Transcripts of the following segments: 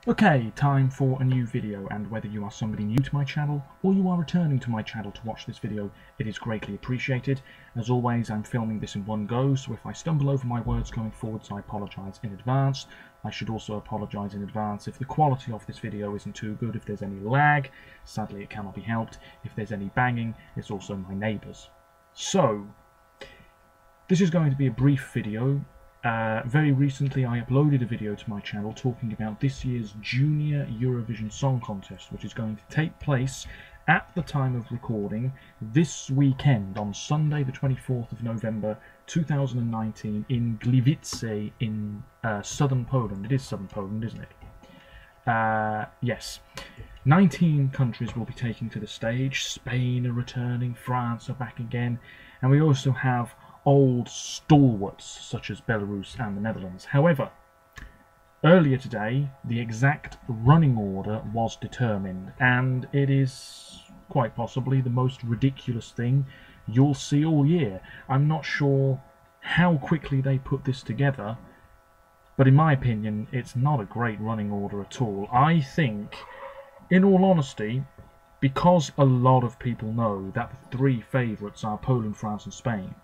Okay, time for a new video, and whether you are somebody new to my channel or you are returning to my channel to watch this video, it is greatly appreciated. As always, I'm filming this in one go, so if I stumble over my words going forwards, I apologise in advance. I should also apologise in advance if the quality of this video isn't too good, if there's any lag. Sadly, it cannot be helped. If there's any banging, it's also my neighbours. So, this is going to be a brief video. Very recently I uploaded a video to my channel talking about this year's Junior Eurovision Song Contest, which is going to take place at the time of recording this weekend on Sunday the 24th of November 2019 in Gliwice in southern Poland. It is southern Poland, isn't it? Yes. 19 countries will be taking to the stage. Spain are returning, France are back again, and we also have old stalwarts such as Belarus and the Netherlands. However, earlier today the exact running order was determined, and it is quite possibly the most ridiculous thing you'll see all year. I'm not sure how quickly they put this together, but in my opinion it's not a great running order at all. I think, in all honesty, because a lot of people know that the three favourites are Poland, France and Spain,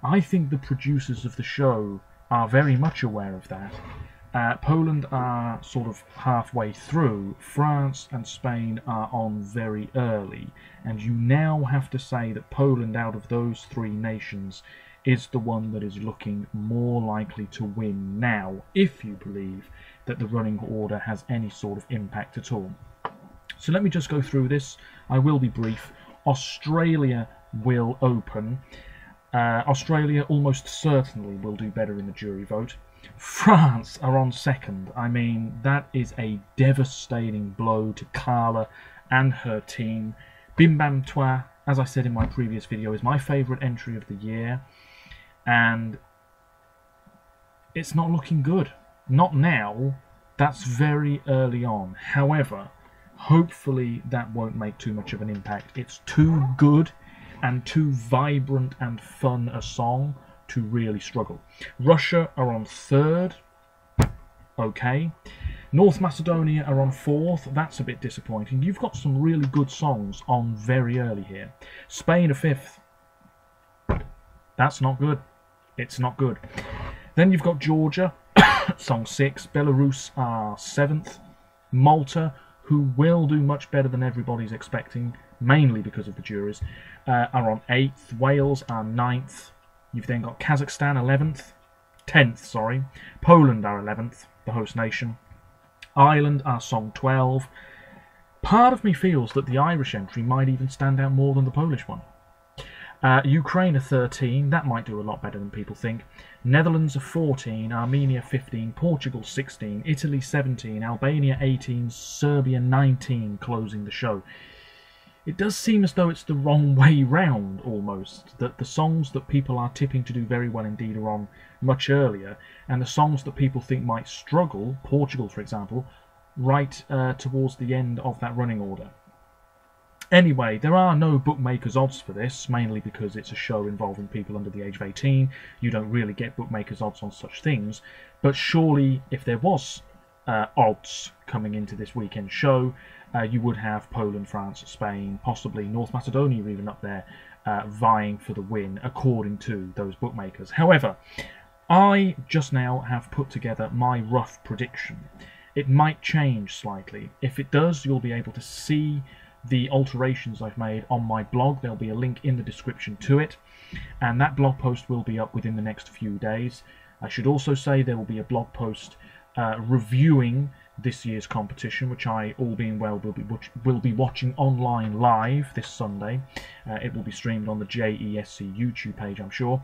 I think the producers of the show are very much aware of that. Poland are sort of halfway through, France and Spain are on very early, and you now have to say that Poland, out of those three nations, is the one that is looking more likely to win now, if you believe that the running order has any sort of impact at all. So let me just go through this. I will be brief. Australia will open. Australia almost certainly will do better in the jury vote. France are on second. I mean, that is a devastating blow to Carla and her team. Bim Bam Toi, as I said in my previous video, is my favourite entry of the year, and it's not looking good. Not now. That's very early on. However, hopefully that won't make too much of an impact. It's too good and too vibrant and fun a song to really struggle. Russia are on third. Okay. North Macedonia are on fourth. That's a bit disappointing. You've got some really good songs on very early here. Spain are fifth. That's not good. It's not good. Then you've got Georgia, song 6. Belarus are seventh. Malta, who will do much better than everybody's expecting, mainly because of the juries, are on 8th. Wales are 9th. You've then got Kazakhstan 10th, sorry. Poland are 11th, the host nation. Ireland are song 12. Part of me feels that the Irish entry might even stand out more than the Polish one. Ukraine are 13, that might do a lot better than people think. Netherlands are 14, Armenia 15, Portugal 16, Italy 17, Albania 18, Serbia 19, closing the show. It does seem as though it's the wrong way round, almost, that the songs that people are tipping to do very well indeed are on much earlier, and the songs that people think might struggle, Portugal for example, right towards the end of that running order. Anyway, there are no bookmakers' odds for this, mainly because it's a show involving people under the age of 18. You don't really get bookmakers' odds on such things, but surely if there was odds coming into this weekend show, you would have Poland, France, Spain, possibly North Macedonia even up there, vying for the win according to those bookmakers. However, I just now have put together my rough prediction. It might change slightly. If it does, you'll be able to see the alterations I've made on my blog. There'll be a link in the description to it, and that blog post will be up within the next few days. I should also say there will be a blog post reviewing this year's competition, which I, all being well, will be watching online live this Sunday. It will be streamed on the JESC YouTube page, I'm sure,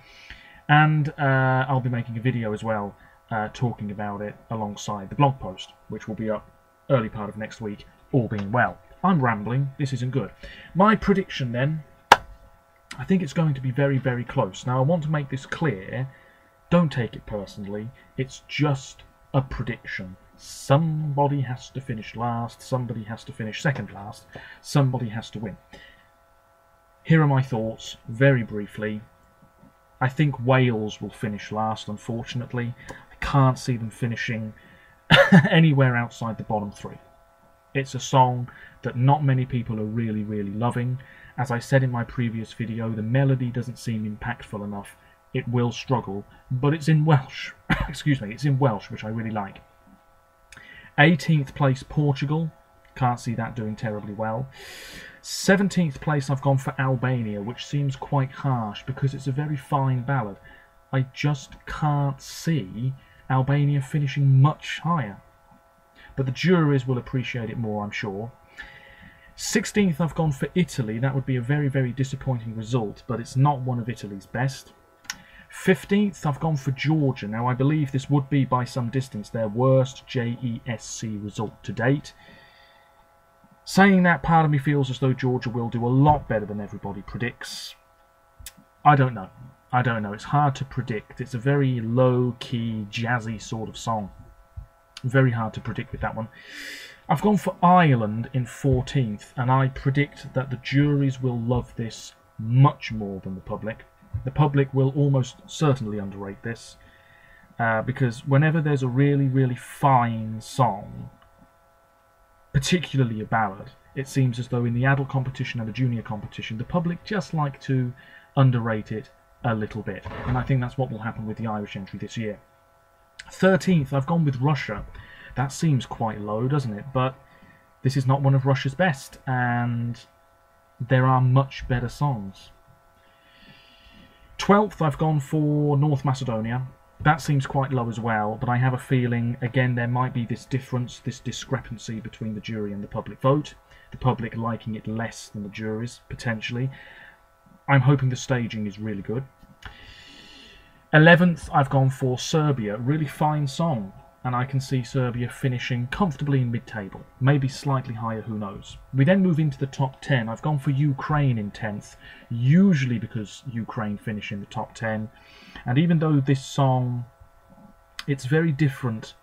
and I'll be making a video as well talking about it alongside the blog post, which will be up early part of next week, all being well. I'm rambling, this isn't good. My prediction then, I think it's going to be very, very close. Now I want to make this clear, don't take it personally, it's just a prediction. Somebody has to finish last, somebody has to finish second last, somebody has to win. Here are my thoughts, very briefly. I think Wales will finish last, unfortunately. I can't see them finishing anywhere outside the bottom 3. It's a song that not many people are really loving. As I said in my previous video, the melody doesn't seem impactful enough. It will struggle, but it's in Welsh. Excuse me, it's in Welsh, which I really like. 18th place, Portugal. Can't see that doing terribly well. 17th place, I've gone for Albania, which seems quite harsh because it's a very fine ballad. I just can't see Albania finishing much higher. But the juries will appreciate it more, I'm sure. 16th, I've gone for Italy. That would be a very disappointing result, but it's not one of Italy's best. 15th, I've gone for Georgia. Now, I believe this would be, by some distance, their worst JESC result to date. Saying that, part of me feels as though Georgia will do a lot better than everybody predicts. I don't know. I don't know. It's hard to predict. It's a very low-key, jazzy sort of song. Very hard to predict with that one. I've gone for Ireland in 14th, and I predict that the juries will love this much more than the public. The public will almost certainly underrate this, because whenever there's a really fine song, particularly a ballad, it seems as though in the adult competition and the junior competition, the public just like to underrate it a little bit. And I think that's what will happen with the Irish entry this year. 13th, I've gone with Russia. That seems quite low, doesn't it? But this is not one of Russia's best, and there are much better songs. 12th, I've gone for North Macedonia. That seems quite low as well, but I have a feeling, again, there might be this difference, this discrepancy between the jury and the public vote. The public liking it less than the juries, potentially. I'm hoping the staging is really good. 11th, I've gone for Serbia. Really fine song, and I can see Serbia finishing comfortably in mid-table. Maybe slightly higher, who knows. We then move into the top 10. I've gone for Ukraine in 10th, usually because Ukraine finish in the top 10. And even though this song, it's very different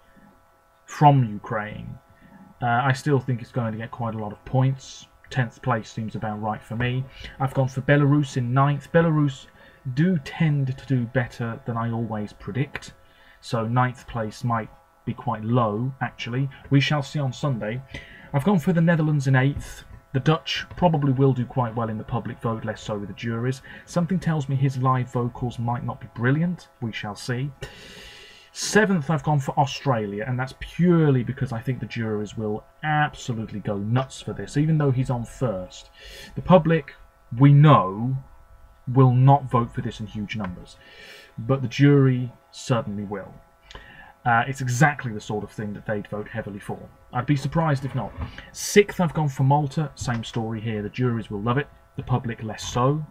from Ukraine, I still think it's going to get quite a lot of points. 10th place seems about right for me. I've gone for Belarus in 9th. Belarus do tend to do better than I always predict, so 9th place might be quite low, actually. We shall see on Sunday. I've gone for the Netherlands in 8th. The Dutch probably will do quite well in the public vote, less so with the juries. Something tells me his live vocals might not be brilliant. We shall see. 7th, I've gone for Australia, and that's purely because I think the juries will absolutely go nuts for this, even though he's on first. The public, we know, will not vote for this in huge numbers, but the jury certainly will. It's exactly the sort of thing that they'd vote heavily for. I'd be surprised if not. 6th, I've gone for Malta. Same story here. The juries will love it. The public less so.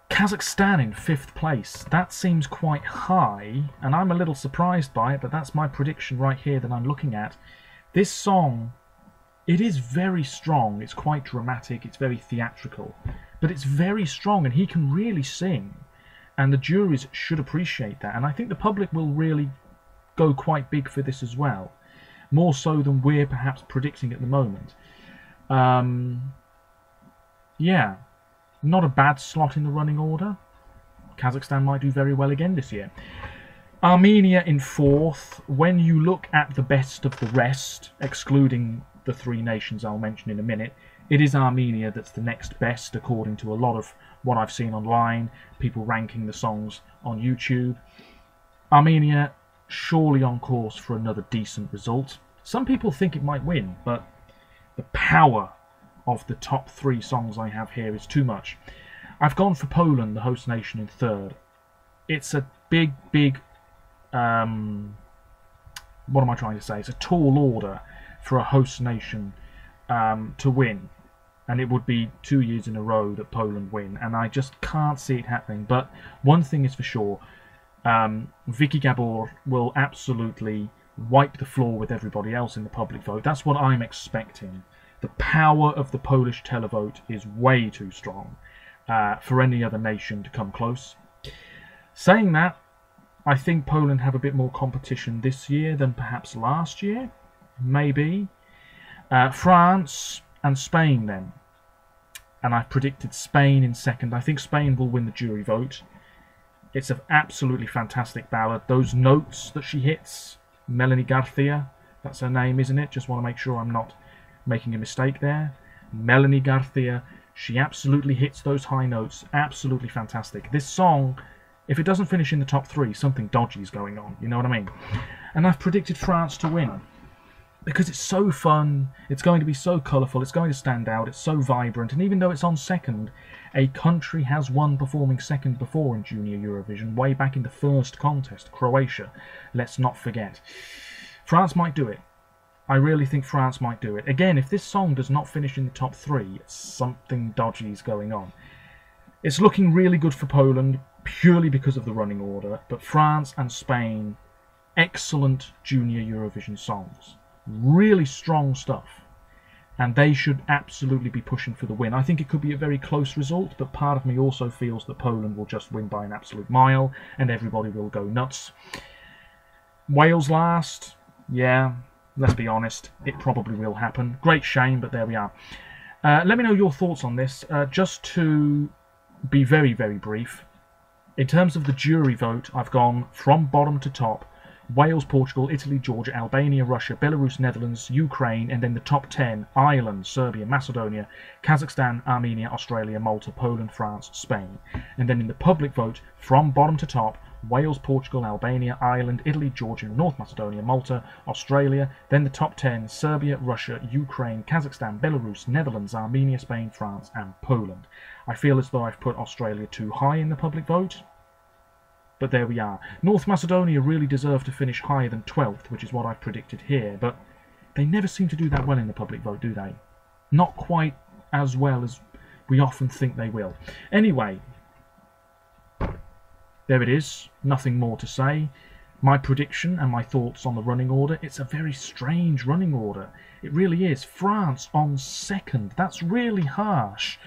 Kazakhstan in 5th place. That seems quite high, and I'm a little surprised by it, but that's my prediction right here that I'm looking at. This song, it is very strong. It's quite dramatic. It's very theatrical, but it's very strong, and he can really sing. And the juries should appreciate that. And I think the public will really go quite big for this as well. More so than we're perhaps predicting at the moment. Yeah, not a bad slot in the running order. Kazakhstan might do very well again this year. Armenia in 4th. When you look at the best of the rest, excluding the 3 nations I'll mention in a minute, it is Armenia that's the next best, according to a lot of what I've seen online, people ranking the songs on YouTube. Armenia surely on course for another decent result. Some people think it might win, but the power of the top 3 songs I have here is too much. I've gone for Poland, the host nation, in 3rd. It's a big, what am I trying to say? It's a tall order for a host nation to win. And it would be 2 years in a row that Poland win, and I just can't see it happening. But one thing is for sure, Vicky Gabor will absolutely wipe the floor with everybody else in the public vote. That's what I'm expecting. The power of the Polish televote is way too strong for any other nation to come close. Saying that, I think Poland have a bit more competition this year than perhaps last year. Maybe. France and Spain then. And I've predicted Spain in 2nd. I think Spain will win the jury vote. It's an absolutely fantastic ballad. Those notes that she hits, Melanie Garcia, that's her name, isn't it? Just want to make sure I'm not making a mistake there. Melanie Garcia, she absolutely hits those high notes. Absolutely fantastic. This song, if it doesn't finish in the top 3, something dodgy is going on. You know what I mean? And I've predicted France to win, because it's so fun, it's going to be so colourful, it's going to stand out, it's so vibrant, and even though it's on second, a country has won performing second before in Junior Eurovision, way back in the first contest, Croatia. Let's not forget. France might do it. I really think France might do it. Again, if this song does not finish in the top 3, something dodgy is going on. It's looking really good for Poland, purely because of the running order, but France and Spain, excellent Junior Eurovision songs. Really strong stuff, and they should absolutely be pushing for the win. I think it could be a very close result, but part of me also feels that Poland will just win by an absolute mile and everybody will go nuts. Wales last, yeah, let's be honest, it probably will happen. Great shame, but there we are. Let me know your thoughts on this. Just to be very, very brief, in terms of the jury vote, I've gone from bottom to top: Wales, Portugal, Italy, Georgia, Albania, Russia, Belarus, Netherlands, Ukraine, and then the top 10, Ireland, Serbia, Macedonia, Kazakhstan, Armenia, Australia, Malta, Poland, France, Spain. And then in the public vote, from bottom to top, Wales, Portugal, Albania, Ireland, Italy, Georgia, North Macedonia, Malta, Australia, then the top 10, Serbia, Russia, Ukraine, Kazakhstan, Belarus, Netherlands, Armenia, Spain, France, and Poland. I feel as though I've put Australia too high in the public vote, but there we are. North Macedonia really deserve to finish higher than 12th, which is what I've predicted here, but they never seem to do that well in the public vote, do they? Not quite as well as we often think they will. Anyway, there it is. Nothing more to say. My prediction and my thoughts on the running order. It's a very strange running order. It really is. France on second. That's really harsh.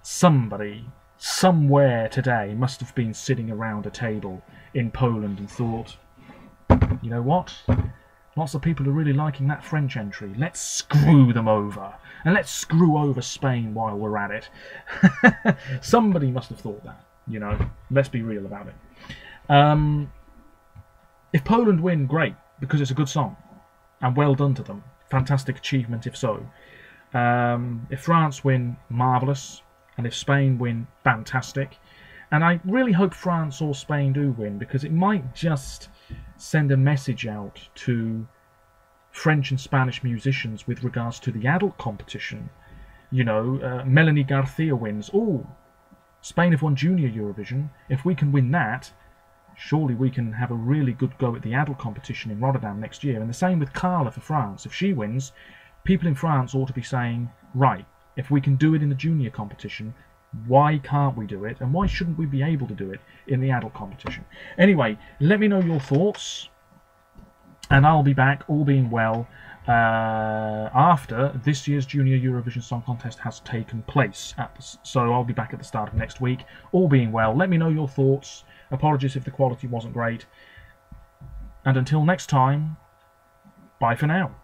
Somebody somewhere today must have been sitting around a table in Poland and thought, you know what? Lots of people are really liking that French entry. Let's screw them over. And let's screw over Spain while we're at it. Somebody must have thought that, you know. Let's be real about it. If Poland win, great, because it's a good song. And well done to them. Fantastic achievement if so. If France win, marvellous. And if Spain win, fantastic. And I really hope France or Spain do win, because it might just send a message out to French and Spanish musicians with regards to the adult competition. You know, Melanie Garcia wins. Oh, Spain have won Junior Eurovision. If we can win that, surely we can have a really good go at the adult competition in Rotterdam next year. And the same with Carla for France. If she wins, people in France ought to be saying, right, if we can do it in the junior competition, why can't we do it? And why shouldn't we be able to do it in the adult competition? Anyway, let me know your thoughts. And I'll be back, all being well, after this year's Junior Eurovision Song Contest has taken place. So I'll be back at the start of next week, all being well. Let me know your thoughts. Apologies if the quality wasn't great. And until next time, bye for now.